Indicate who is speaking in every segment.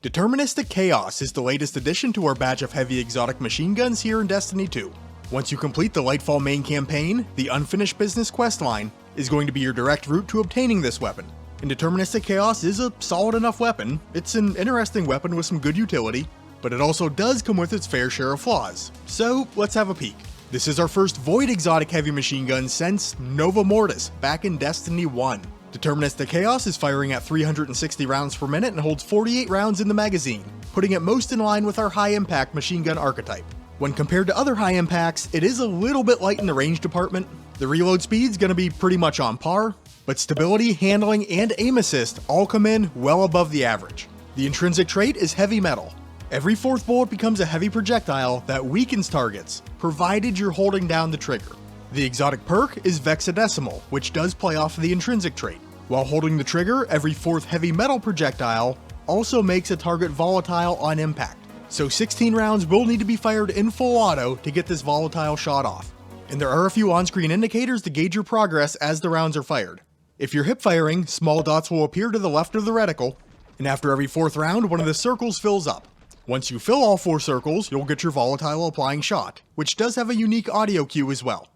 Speaker 1: Deterministic Chaos is the latest addition to our batch of heavy exotic machine guns here in Destiny 2. Once you complete the Lightfall main campaign, the Unfinished Business questline is going to be your direct route to obtaining this weapon. And Deterministic Chaos is a solid enough weapon. It's an interesting weapon with some good utility, but it also does come with its fair share of flaws. So let's have a peek. This is our first Void exotic heavy machine gun since Nova Mortis back in Destiny 1. Deterministic Chaos is firing at 360 rounds per minute and holds 48 rounds in the magazine, putting it most in line with our high-impact machine gun archetype. When compared to other high impacts, it is a little bit light in the range department. The reload speed's gonna be pretty much on par, but stability, handling, and aim assist all come in well above the average. The intrinsic trait is heavy metal. Every fourth bullet becomes a heavy projectile that weakens targets, provided you're holding down the trigger. The exotic perk is Vexadecimal, which does play off of the intrinsic trait. While holding the trigger, every fourth heavy metal projectile also makes a target volatile on impact. So 16 rounds will need to be fired in full auto to get this volatile shot off. And there are a few on-screen indicators to gauge your progress as the rounds are fired. If you're hip firing, small dots will appear to the left of the reticle, and after every fourth round, one of the circles fills up. Once you fill all 4 circles, you'll get your volatile applying shot, which does have a unique audio cue as well.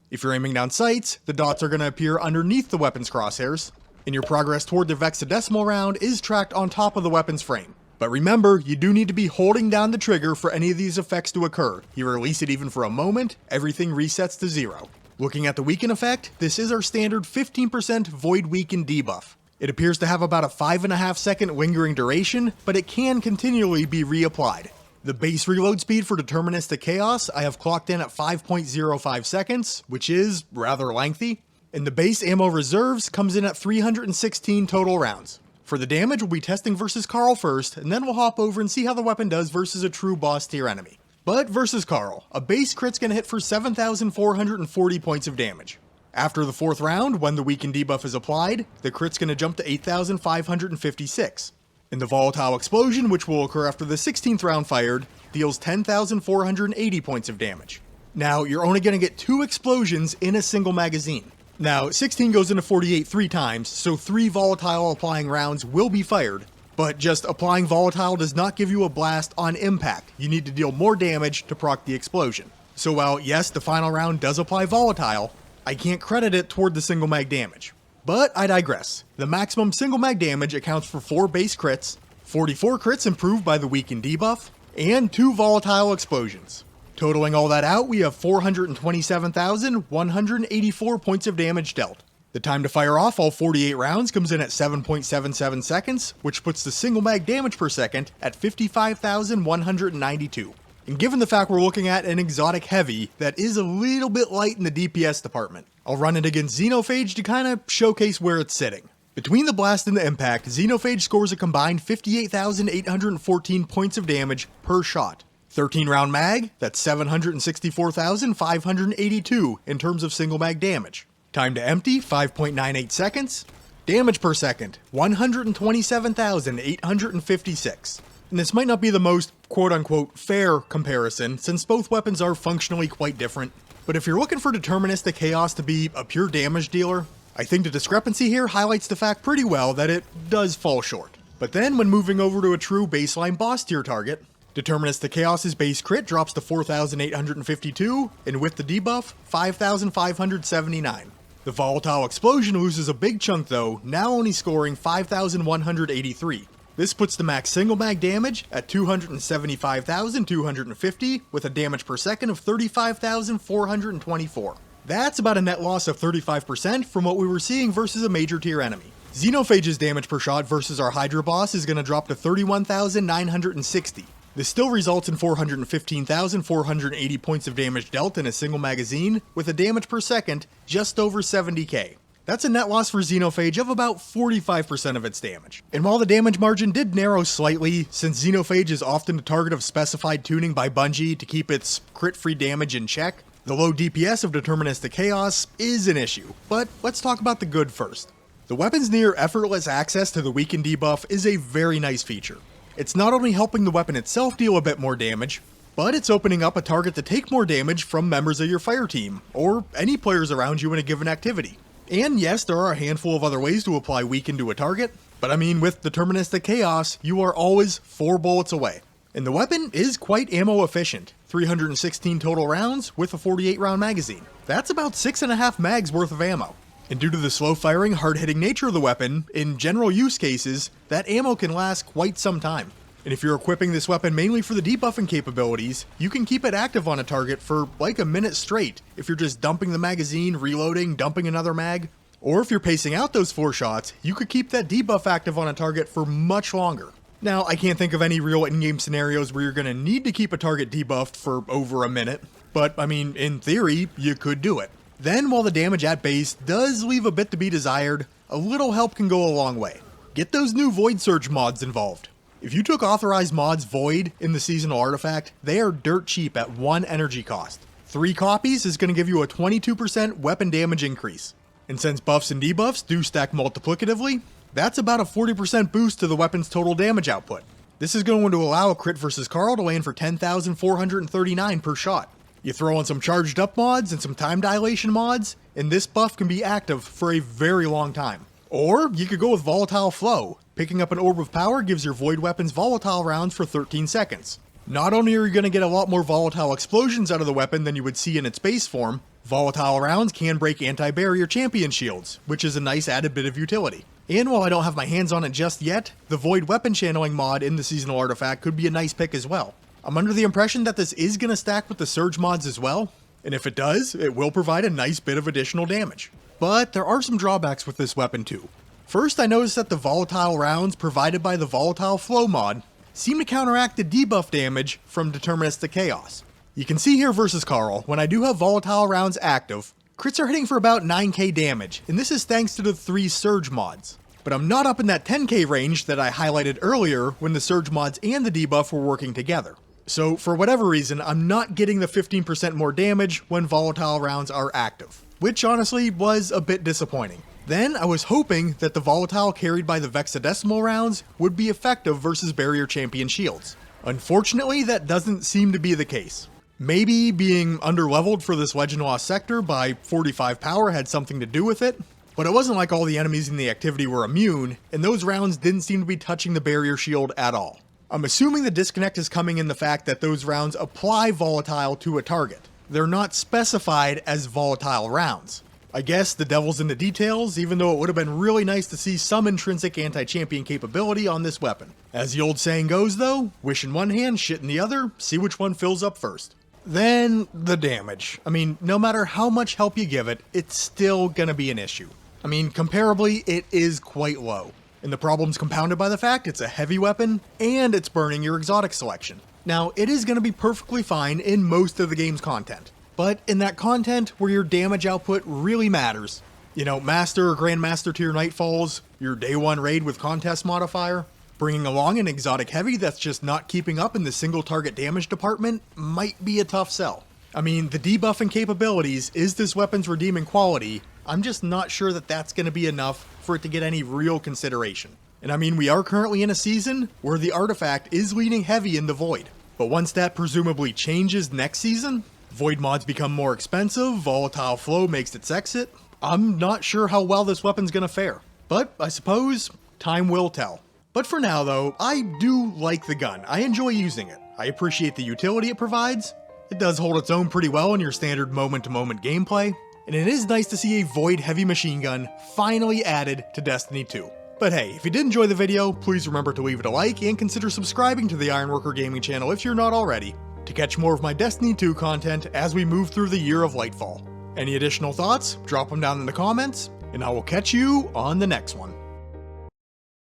Speaker 1: If you're aiming down sights, the dots are going to appear underneath the weapon's crosshairs, and your progress toward the Vexadecimal round is tracked on top of the weapon's frame. But remember, you do need to be holding down the trigger for any of these effects to occur. You release it even for a moment, everything resets to 0. Looking at the weaken effect, this is our standard 15% Void Weaken debuff. It appears to have about a 5.5 second lingering duration, but it can continually be reapplied. The base reload speed for Deterministic Chaos I have clocked in at 5.05 seconds, which is rather lengthy, and the base ammo reserves comes in at 316 total rounds. For the damage, we'll be testing versus Carl first, and then we'll hop over and see how the weapon does versus a true boss tier enemy. But versus Carl, a base crit's gonna hit for 7,440 points of damage. After the 4th round, when the weaken debuff is applied, the crit's gonna jump to 8,556. And the volatile explosion, which will occur after the 16th round fired, deals 10,480 points of damage. Now, you're only going to get 2 explosions in a single magazine. Now, 16 goes into 48 3 times, so 3 volatile applying rounds will be fired, but just applying volatile does not give you a blast on impact. You need to deal more damage to proc the explosion. So while, yes, the final round does apply volatile, I can't credit it toward the single mag damage. But I digress. The maximum single mag damage accounts for 4 base crits, 44 crits improved by the weaken debuff, and 2 volatile explosions. Totaling all that out, we have 427,184 points of damage dealt. The time to fire off all 48 rounds comes in at 7.77 seconds, which puts the single mag damage per second at 55,192. And given the fact we're looking at an exotic heavy that is a little bit light in the DPS department, I'll run it against Xenophage to kind of showcase where it's sitting. Between the blast and the impact, Xenophage scores a combined 58,814 points of damage per shot. 13 round mag, that's 764,582 in terms of single mag damage. Time to empty, 5.98 seconds. Damage per second, 127,856. And this might not be the most quote-unquote fair comparison, since both weapons are functionally quite different. But if you're looking for Deterministic Chaos to be a pure damage dealer, I think the discrepancy here highlights the fact pretty well that it does fall short. But then when moving over to a true baseline boss tier target, Deterministic Chaos's base crit drops to 4,852, and with the debuff, 5,579. The volatile explosion loses a big chunk though, now only scoring 5,183. This puts the max single mag damage at 275,250 with a damage per second of 35,424. That's about a net loss of 35% from what we were seeing versus a major tier enemy. Xenophage's damage per shot versus our Hydra boss is going to drop to 31,960. This still results in 415,480 points of damage dealt in a single magazine with a damage per second just over 70k. That's a net loss for Xenophage of about 45% of its damage. And while the damage margin did narrow slightly, since Xenophage is often a target of specified tuning by Bungie to keep its crit-free damage in check, the low DPS of Deterministic Chaos is an issue. But let's talk about the good first. The weapon's near effortless access to the weaken debuff is a very nice feature. It's not only helping the weapon itself deal a bit more damage, but it's opening up a target to take more damage from members of your fire team, or any players around you in a given activity. And yes, there are a handful of other ways to apply weaken to a target, but I mean, with Deterministic Chaos, you are always 4 bullets away. And the weapon is quite ammo efficient, 316 total rounds with a 48 round magazine. That's about 6.5 mags worth of ammo. And due to the slow firing, hard hitting nature of the weapon, in general use cases, that ammo can last quite some time. And if you're equipping this weapon mainly for the debuffing capabilities, you can keep it active on a target for like a minute straight if you're just dumping the magazine, reloading, dumping another mag. Or if you're pacing out those 4 shots, you could keep that debuff active on a target for much longer. Now, I can't think of any real in-game scenarios where you're going to need to keep a target debuffed for over a minute, but I mean, in theory, you could do it. Then, while the damage at base does leave a bit to be desired, a little help can go a long way. Get those new Void Surge mods involved. If you took authorized mods Void in the seasonal artifact, they are dirt cheap at 1 energy cost. 3 copies is going to give you a 22% weapon damage increase. And since buffs and debuffs do stack multiplicatively, that's about a 40% boost to the weapon's total damage output. This is going to allow a crit versus Carl to land for 10,439 per shot. You throw in some charged up mods and some time dilation mods, and this buff can be active for a very long time. Or you could go with Volatile Flow. Picking up an Orb of Power gives your Void weapons volatile rounds for 13 seconds. Not only are you going to get a lot more volatile explosions out of the weapon than you would see in its base form, volatile rounds can break anti-barrier champion shields, which is a nice added bit of utility. And while I don't have my hands on it just yet, the Void weapon channeling mod in the seasonal artifact could be a nice pick as well. I'm under the impression that this is going to stack with the Surge mods as well, and if it does, it will provide a nice bit of additional damage. But there are some drawbacks with this weapon too. First, I noticed that the volatile rounds provided by the Volatile Flow mod seem to counteract the debuff damage from Deterministic Chaos. You can see here versus Carl, when I do have volatile rounds active, crits are hitting for about 9k damage, and this is thanks to the 3 Surge mods. But I'm not up in that 10k range that I highlighted earlier when the Surge mods and the debuff were working together. So for whatever reason, I'm not getting the 15% more damage when volatile rounds are active, which honestly was a bit disappointing. Then I was hoping that the volatile carried by the Vexadecimal rounds would be effective versus barrier champion shields. Unfortunately, that doesn't seem to be the case. Maybe being underleveled for this Legend Lost sector by 45 power had something to do with it, but it wasn't like all the enemies in the activity were immune, and those rounds didn't seem to be touching the barrier shield at all. I'm assuming the disconnect is coming in the fact that those rounds apply volatile to a target. They're not specified as volatile rounds. I guess the devil's in the details, even though it would have been really nice to see some intrinsic anti-champion capability on this weapon. As the old saying goes though, wish in one hand, shit in the other, see which one fills up first. Then, the damage. I mean, no matter how much help you give it, it's still gonna be an issue. I mean, comparably, it is quite low. And the problem's compounded by the fact it's a heavy weapon, and it's burning your exotic selection. Now, it is gonna be perfectly fine in most of the game's content. But in that content where your damage output really matters, you know, Master or Grandmaster tier Nightfalls, your day 1 raid with contest modifier, bringing along an exotic heavy that's just not keeping up in the single target damage department might be a tough sell. I mean, the debuffing capabilities is this weapon's redeeming quality. I'm just not sure that that's going to be enough for it to get any real consideration. And I mean, we are currently in a season where the artifact is leaning heavy in the Void. But once that presumably changes next season, Void mods become more expensive, Volatile Flow makes its exit, I'm not sure how well this weapon's gonna fare. But I suppose time will tell. But for now though, I do like the gun. I enjoy using it. I appreciate the utility it provides. It does hold its own pretty well in your standard moment-to-moment gameplay. And it is nice to see a Void heavy machine gun finally added to Destiny 2. But hey, if you did enjoy the video, please remember to leave it a like and consider subscribing to the Ironworker Gaming channel if you're not already, to catch more of my Destiny 2 content as we move through the year of Lightfall. Any additional thoughts? Drop them down in the comments, and I will catch you on the next one.